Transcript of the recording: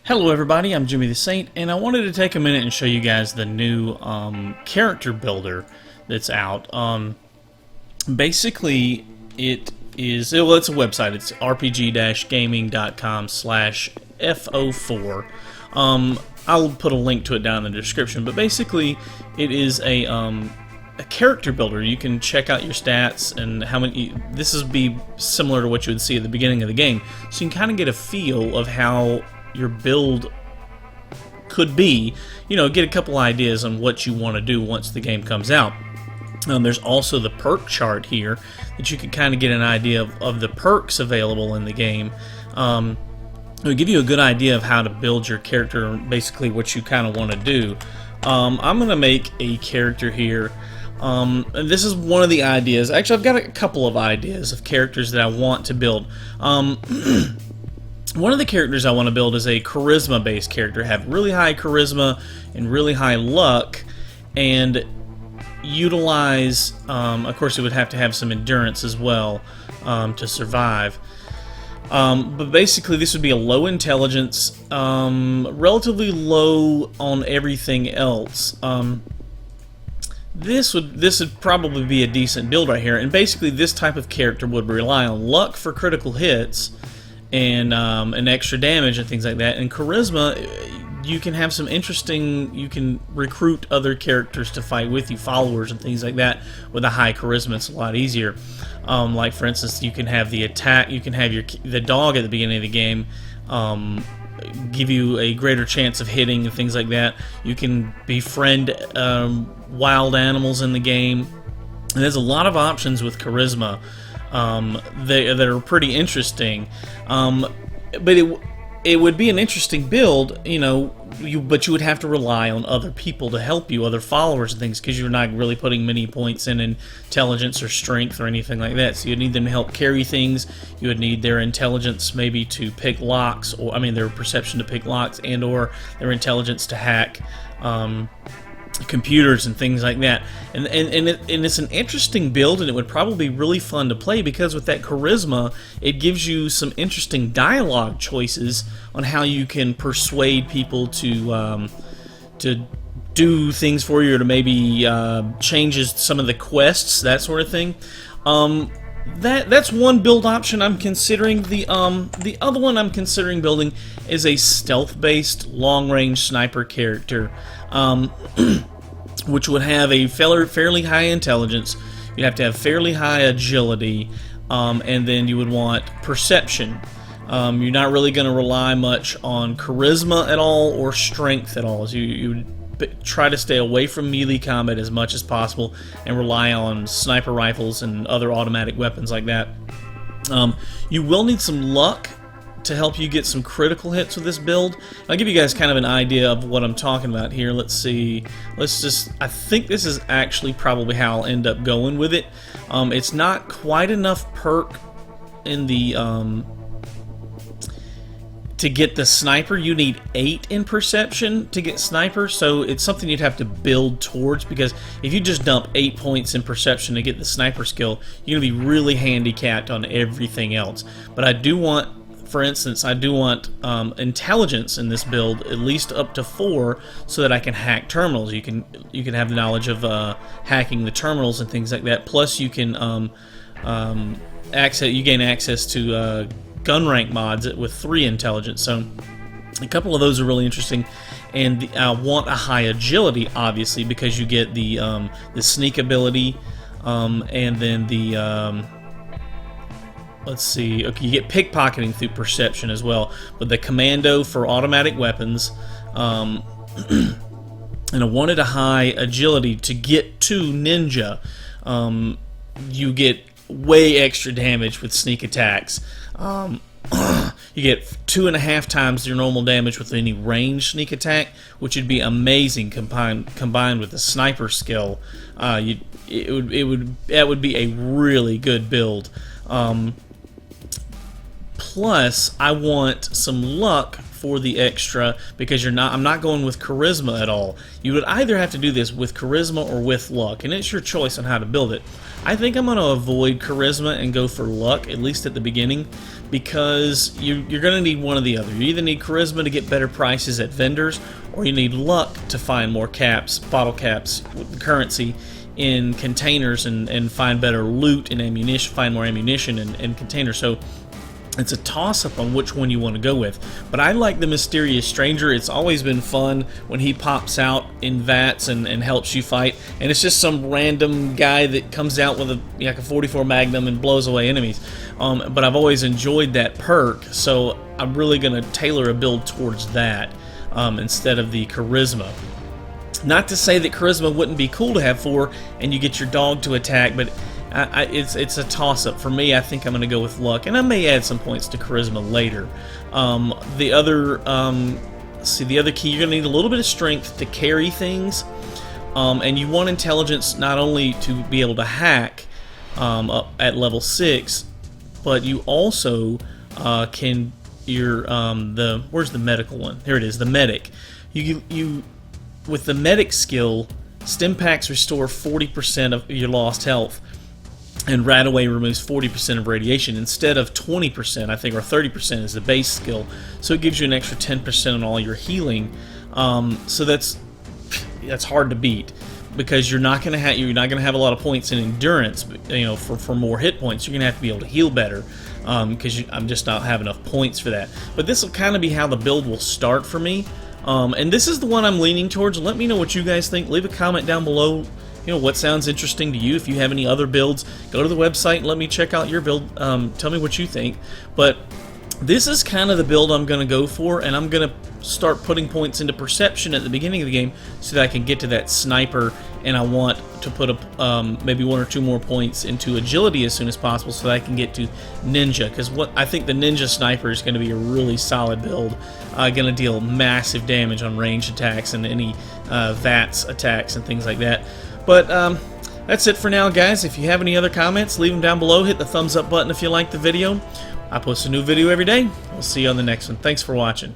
Hello everybody, I'm Jimmy the Saint, and I wanted to take a minute and show you guys the new character builder that's out. Basically, it is, well, it's a website. It's rpg-gaming.com/FO4. I'll put a link to it down in the description, but basically it is a character builder. You can check out your stats and how many. This is be similar to what you would see at the beginning of the game, so you can kind of get a feel of how your build could be, get a couple ideas on what you want to do once the game comes out. There's also the perk chart here that you can kind of get an idea of the perks available in the game. It will give you a good idea of how to build your character, basically what you kind of want to do. I'm going to make a character here. And this is one of the ideas. Actually, I've got a couple of ideas of characters that I want to build. One of the characters I want to build is a charisma-based character. Have really high charisma and really high luck, and utilize, of course it would have to have some endurance as well to survive. But basically this would be a low intelligence, relatively low on everything else. This would probably be a decent build right here, and basically this type of character would rely on luck for critical hits, and extra damage and things like that. And charisma, you can have some interesting, you can recruit other characters to fight with you, followers and things like that. With a high charisma, it's a lot easier. Like for instance, you can have the attack, you can have the dog at the beginning of the game give you a greater chance of hitting and things like that. You can befriend wild animals in the game, and there's a lot of options with charisma that are pretty interesting. But it would be an interesting build, but you would have to rely on other people to help you, other followers and things, because you're not really putting many points in intelligence or strength or anything like that. So you'd need them to help carry things. You would need their intelligence maybe to pick locks, or their perception to pick locks, and or their intelligence to hack computers and things like that. And it's an interesting build, and it would probably be really fun to play, because with that charisma it gives you some interesting dialogue choices on how you can persuade people to do things for you, or to maybe changes some of the quests, that sort of thing. That's one build option I'm considering. The other one I'm considering building is a stealth-based long-range sniper character, which would have a fairly high intelligence. You'd have to have fairly high agility, and then you would want perception. You're not really going to rely much on charisma at all, or strength at all. So you would try to stay away from melee combat as much as possible, and rely on sniper rifles and other automatic weapons like that. You will need some luck to help you get some critical hits with this build. I'll give you guys kind of an idea of what I'm talking about here. Let's see. I think this is actually probably how I'll end up going with it. It's not quite enough perk in the to get the sniper. You need 8 in perception to get sniper, so it's something you'd have to build towards, because if you just dump 8 points in perception to get the sniper skill, you're going to be really handicapped on everything else. But I do want, for instance, intelligence in this build at least up to 4, so that I can hack terminals. You can have the knowledge of hacking the terminals and things like that. Plus, you can gain access to gun rank mods with 3 intelligence. So a couple of those are really interesting. And I want a high agility, obviously, because you get the sneak ability, and then the let's see. Okay, you get pickpocketing through perception as well, but the commando for automatic weapons, and I wanted a high agility to get to ninja. You get way extra damage with sneak attacks. You get 2.5 times your normal damage with any ranged sneak attack, which would be amazing combined with the sniper skill. That would be a really good build. Plus, I want some luck for the extra, because I'm not going with charisma at all. You would either have to do this with charisma or with luck, and it's your choice on how to build it. I think I'm going to avoid charisma and go for luck, at least at the beginning, because you're going to need one or the other. You either need charisma to get better prices at vendors, or you need luck to find more caps, bottle caps, with currency in containers, and find better loot and ammunition, find more ammunition in containers. So it's a toss-up on which one you want to go with. But I like the Mysterious Stranger. It's always been fun when he pops out in vats and helps you fight. And it's just some random guy that comes out with like a 44 Magnum and blows away enemies. But I've always enjoyed that perk, so I'm really going to tailor a build towards that instead of the Charisma. Not to say that Charisma wouldn't be cool to have 4 and you get your dog to attack, but it's a toss-up. For me, I think I'm going to go with luck, and I may add some points to charisma later. The other key, you're going to need a little bit of strength to carry things, and you want intelligence not only to be able to hack up at level 6, but you also can where's the medical one? Here it is, the medic. You with the medic skill, stim packs restore 40% of your lost health, and Radaway removes 40% of radiation instead of 20%, I think, or 30% is the base skill. So it gives you an extra 10% on all your healing. So that's hard to beat, because you're not going to have a lot of points in endurance. For more hit points, you're going to have to be able to heal better, because I'm just not have enough points for that. But this will kind of be how the build will start for me. And this is the one I'm leaning towards. Let me know what you guys think. Leave a comment down below. What sounds interesting to you. If you have any other builds, go to the website and let me check out your build. Tell me what you think. But this is kind of the build I'm going to go for, and I'm going to start putting points into perception at the beginning of the game so that I can get to that sniper, and I want to put maybe 1 or 2 more points into agility as soon as possible so that I can get to ninja, because I think the ninja sniper is going to be a really solid build, going to deal massive damage on ranged attacks and any VATS attacks and things like that. But that's it for now, guys. If you have any other comments, leave them down below. Hit the thumbs up button if you like the video. I post a new video every day. We'll see you on the next one. Thanks for watching.